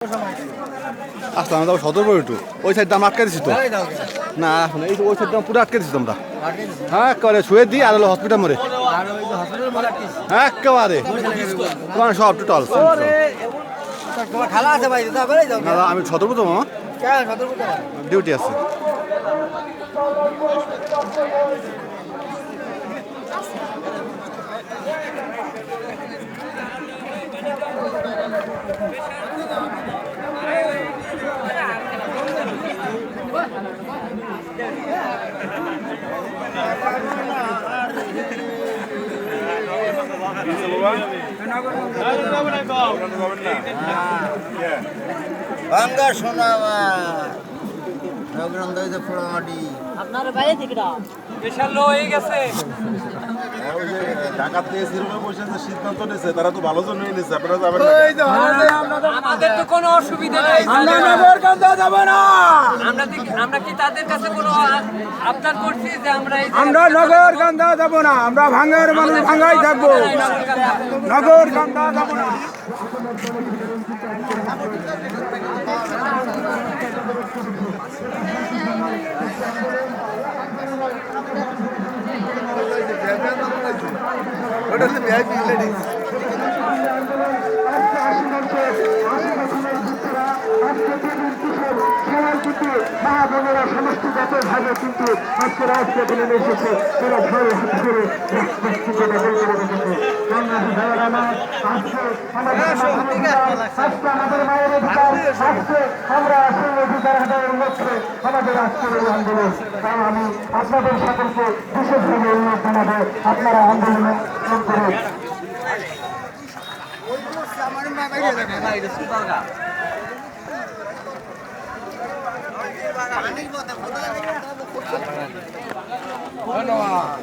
আসলাম আমরা সতর্ক একটু ওই সাইড দাম আটকে দিচ্ছি তো না এখন এই ওই সাইড দাম পুরো আটকে দিচ্ছি তোমরা হ্যাঁ একেবারে শুয়ে দিই আর হলো হসপিটাল মরে হ্যাঁ একেবারে তোমার সব টোটাল খেলা আছে ভাই আমি সতর্ক তো মামা ডিউটি আছে ভাঙ্গা সোনা পোড়ামাটি আপনার বাইরে থেকে বিশাল লো হয়ে গেছে ঢাকা থেকে সিনেমা বসে যে সিদ্ধান্ত নিয়েছে তারা তো ভালো জন্যই নিয়েছে আপনারা যাবেন আমাদের তো কোনো অসুবিধা নেই আমরা নগরকান্দা যাব না আমরা কি তাদের কাছে কোনো আবদার করছি যে আমরা আমরা নগরকান্দা যাব না আমরা ভাঙ্গার মানুষ ভাঙ্গাই থাকবো নগরকান্দা যাব না ওটা তো ভিআইপি লেডিস মহাজনেরা সমষ্টিগতভাবে কিন্তু আজকে রাজপথে নেমে এসেছে তারা ঘরে হাত ধরে আমাদের মায়ের অধিকার আজকে আমরা সেই অধিকার আদায়ের লক্ষ্যে আমাদের আজকের এই আন্দোলন তাই আমি আপনাদের সকলকে বিশেষভাবে অনুরোধ জানাবো আপনারা আন্দোলনে যোগ করুন ধন্যবাদ